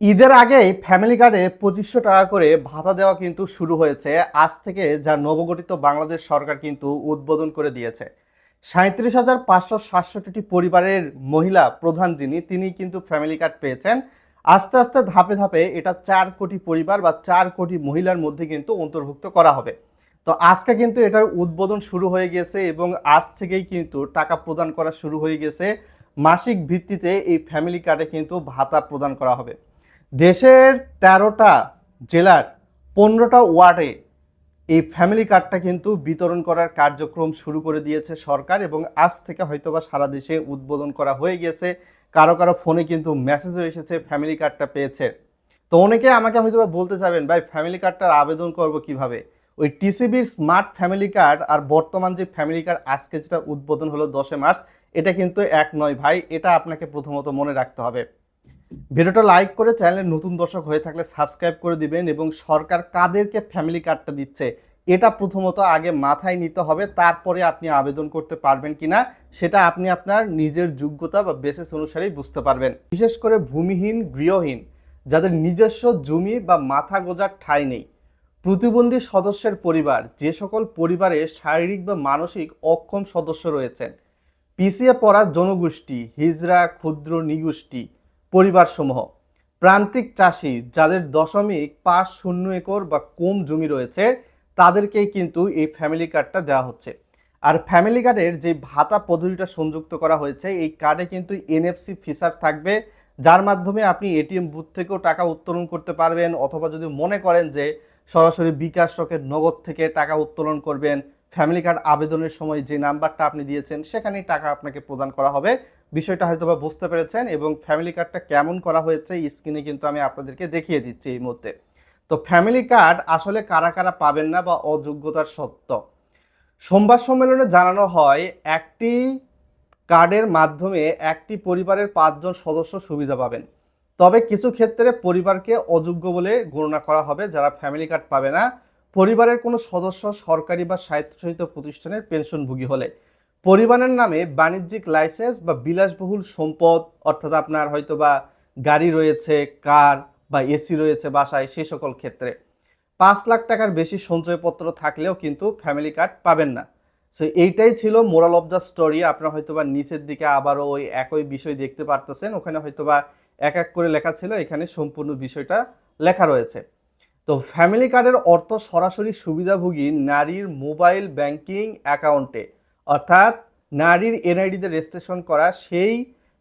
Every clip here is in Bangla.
ঈদের আগেই ফ্যামিলি কার্ডে ২৫০০ টাকা করে ভাতা দেওয়া কিন্তু শুরু হয়েছে আজ থেকে, যা নবগঠিত বাংলাদেশ সরকার কিন্তু উদ্বোধন করে দিয়েছে। ৩৭,৫৬৭টি পরিবারের মহিলা প্রধান তিনি কিন্তু ফ্যামিলি কার্ড পেয়েছেন। আস্তে আস্তে ধাপে ধাপে এটা ৪ কোটি পরিবার বা ৪ কোটি মহিলার মধ্যে কিন্তু অন্তর্ভুক্ত করা হবে। তো আজকে কিন্তু এটার উদ্বোধন শুরু হয়ে গেছে এবং আজ থেকেই কিন্তু টাকা প্রদান করা শুরু হয়ে গেছে। মাসিক ভিত্তিতে এই ফ্যামিলি কার্ডে কিন্তু ভাতা প্রদান করা হবে। দেশের ১৩টা জেলার ১৫টা ওয়ার্ডে এই ফ্যামিলি কার্ডটা কিন্তু বিতরণ করার কার্যক্রম শুরু করে দিয়েছে সরকার, এবং আজ থেকে হয়তোবা সারা দেশে উদ্বোধন করা হয়ে গেছে। কারো কারো ফোনে কিন্তু মেসেজও এসেছে ফ্যামিলি কার্ডটা পেয়েছে। তো অনেকে আমাকে হয়তোবা বলতে চাবেন, ভাই ফ্যামিলি কার্ডটার আবেদন করব কিভাবে? ওই টিসিবির স্মার্ট ফ্যামিলি কার্ড আর বর্তমান যে ফ্যামিলি কার্ড আজকে যেটা উদ্বোধন হলো ১০ মার্চ, এটা কিন্তু এক নয় ভাই। এটা আপনাকে প্রথমত মনে রাখতে হবে। ভিডিওটা লাইক করে চ্যানেলে নতুন দর্শক হয়ে থাকলে সাবস্ক্রাইব করে দিবেন, এবং সরকার কাদেরকে ফ্যামিলি কার্ডটা দিচ্ছে এটা প্রথমত আগে মাথায় নিতে হবে। তারপরে আপনি আবেদন করতে পারবেন কিনা সেটা আপনি আপনার নিজের যোগ্যতা বা বেসিস অনুসারেই বুঝতে পারবেন। বিশেষ করে ভূমিহীন, গৃহহীন, যাদের নিজস্ব জমি বা মাথা গোঁজার ঠাঁই নেই, প্রতিবন্ধী সদস্যের পরিবার, যে সকল পরিবারে শারীরিক বা মানসিক অক্ষম সদস্য রয়েছেন, পিছিয়ে পড়া জনগোষ্ঠী, হিজড়া, ক্ষুদ্র নিগোষ্ঠী পরিবারসমূহ, প্রান্তিক চাষি যাদের 0.50 একর বা কম জমি রয়েছে, তাদেরকেই কিন্তু এই ফ্যামিলি কার্ডটা দেওয়া হচ্ছে। আর ফ্যামিলি কার্ডের যে ভাতা পদ্ধতিটা সংযুক্ত করা হয়েছে, এই কার্ডে কিন্তু এনএফসি ফিচার থাকবে, যার মাধ্যমে আপনি এটিএম বুথ থেকেও টাকা উত্তোলন করতে পারবেন, অথবা যদি মনে করেন যে সরাসরি বিকাশ রকেট নগদ থেকে টাকা উত্তোলন করবেন, ফ্যামিলি কার্ড আবেদনের সময় যে নাম্বারটা আপনি দিয়েছেন সেখানেই টাকা আপনাকে প্রদান করা হবে। বিষয়টা হয়তো বা বুঝতে পেরেছেন, এবং ফ্যামিলি কার্ডটা কেমন করা হয়েছে স্ক্রিনে কিন্তু আমি আপনাদেরকে দেখিয়ে দিচ্ছি এই মুহূর্তে। তো ফ্যামিলি কার্ড আসলে কারা কারা পাবেন না বা অযোগ্যতার সত্ত্ব, সোমবার সম্মেলনে জানানো হয় একটি কার্ডের মাধ্যমে একটি পরিবারের ৫ জন সদস্য সুবিধা পাবেন। তবে কিছু ক্ষেত্রে পরিবারকে অযোগ্য বলে গণনা করা হবে যারা ফ্যামিলি কার্ড পাবে না। পরিবারের কোনো সদস্য সরকারি বা স্বায়ত্তশাসিত প্রতিষ্ঠানের পেনশনভোগী হলে, পরিবারের নামে বাণিজ্যিক লাইসেন্স বা বিলাসবহুল সম্পদ, অর্থাৎ আপনার হয়তো বা গাড়ি রয়েছে, কার বা এসি রয়েছে বাসায়, সে সকল ক্ষেত্রে ৫ লাখ টাকার বেশি সঞ্চয়পত্র থাকলেও কিন্তু ফ্যামিলি কার্ড পাবেন না। সো এইটাই ছিল মোরাল অফ দ্য স্টোরি। আপনারা হয়তোবা নিচের দিকে আবারও ওই একই বিষয় দেখতে পারতেছেন, ওখানে হয়তোবা এক এক করে লেখা ছিল, এখানে সম্পূর্ণ বিষয়টা লেখা রয়েছে। তো ফ্যামিলি কার্ডের অর্থ সরাসরি সুবিধাভোগী নারীর মোবাইল ব্যাংকিং অ্যাকাউন্টে, অর্থাৎ নারীর এনআইডিতে রেজিস্ট্রেশন করা সেই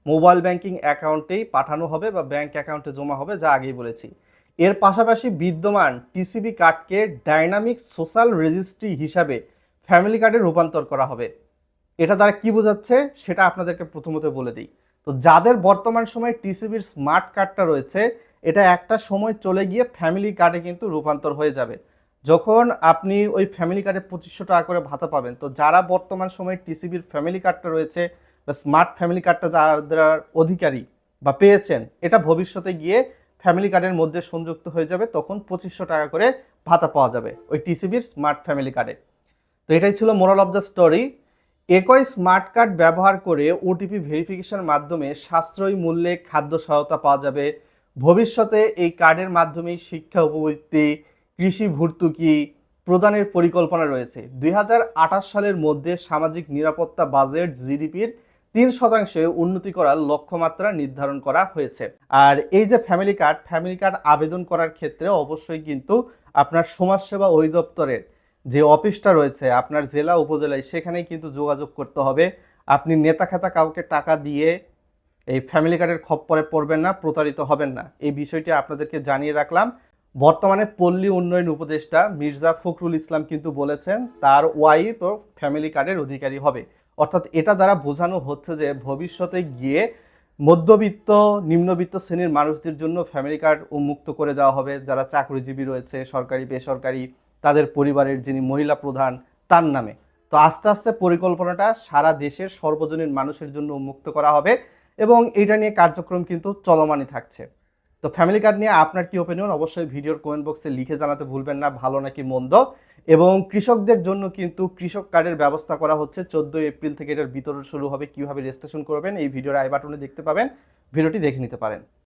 মোবাইল ব্যাংকিং অ্যাকাউন্টেই পাঠানো হবে বা ব্যাংক অ্যাকাউন্টে জমা হবে, যা আগেই বলেছি। এর পাশাপাশি বিদ্যমান টিসিবি কার্ডকে ডাইনামিক সোশ্যাল রেজিস্ট্রি হিসাবে ফ্যামিলি কার্ডে রূপান্তর করা হবে। এটা দ্বারা কি বোঝাচ্ছে সেটা আপনাদেরকে প্রথমত বলে দিই। তো যাদের বর্তমান সময়ে টিসিবির স্মার্ট কার্ডটা রয়েছে, এটা একটা সময় চলে গিয়ে ফ্যামিলি কার্ডে কিন্তু রূপান্তর হয়ে যাবে। যখন আপনি ওই ফ্যামিলি কার্ডে ২৫০০ টাকা করে ভাতা পাবেন, তো যারা বর্তমান সময়ে টিসিবির ফ্যামিলি কার্ডটা রয়েছে বা স্মার্ট ফ্যামিলি কার্ডটা যারা অধিকারী বা পেয়েছেন, এটা ভবিষ্যতে গিয়ে ফ্যামিলি কার্ডের মধ্যে সংযুক্ত হয়ে যাবে, তখন ২৫০০ টাকা করে ভাতা পাওয়া যাবে ওই টিসিবির স্মার্ট ফ্যামিলি কার্ডে। তো এটাই ছিল মোরাল অফ দ্য স্টোরি। একই স্মার্ট কার্ড ব্যবহার করে ওটিপি ভেরিফিকেশনের মাধ্যমে সাশ্রয়ী মূল্যে খাদ্য সহায়তা পাওয়া যাবে। ভবিষ্যতে এই কার্ডের মাধ্যমেই শিক্ষা উপবৃত্তি, কৃষি ভর্তুকি প্রদানের পরিকল্পনা রয়েছে। ২০২৮ সালের মধ্যে সামাজিক নিরাপত্তা বাজেট জিডিপির ৩% উন্নতি করার লক্ষ্যমাত্রা নির্ধারণ করা হয়েছে। আর এই যে ফ্যামিলি কার্ড আবেদন করার ক্ষেত্রে অবশ্যই কিন্তু আপনার সমাজসেবা অধিদপ্তরের যে অফিসটা রয়েছে আপনার জেলা উপজেলায়, সেখানেই কিন্তু যোগাযোগ করতে হবে। আপনি নেতা খেতা কাউকে টাকা দিয়ে এই ফ্যামিলি কার্ডের খপ্পরে পড়বেন না, প্রতারিত হবেন না। এই বিষয়টি আপনাদেরকে জানিয়ে রাখলাম। বর্তমানে পল্লী উন্নয়ন উপদেষ্টা মির্জা ফখরুল ইসলাম কিন্তু বলেছেন তার ওয়াইফও ফ্যামিলি কার্ডের অধিকারী হবে। অর্থাৎ এটা দ্বারা বোঝানো হচ্ছে যে ভবিষ্যতে গিয়ে মধ্যবিত্ত, নিম্নবিত্ত শ্রেণীর মানুষদের জন্য ফ্যামিলি কার্ড উন্মুক্ত করে দেওয়া হবে। যারা চাকরিজীবী রয়েছে, সরকারি বেসরকারি, তাদের পরিবারের যিনি মহিলা প্রধান, তার নামে। তো আস্তে আস্তে পরিকল্পনাটা সারা দেশের সর্বজনীন মানুষের জন্য উন্মুক্ত করা হবে, এবং এটা নিয়ে কার্যক্রম কিন্তু চলমানই থাকছে। তো ফ্যামিলি কার্ড নিয়ে আপনার কি ওপিনিয়ন অবশ্যই ভিডিওর কমেন্ট বক্সে লিখে জানাতে ভুলবেন না, ভালো নাকি মন্দ। এবং কৃষকদের জন্য কিন্তু কৃষক কার্ডের ব্যবস্থা করা হচ্ছে। 14 এপ্রিল থেকে এটার বিতরণ শুরু হবে। কিভাবে রেজিস্ট্রেশন করবেন এই ভিডিওর আই বাটনে দেখতে পাবেন, ভিডিওটি দেখে নিতে পারেন।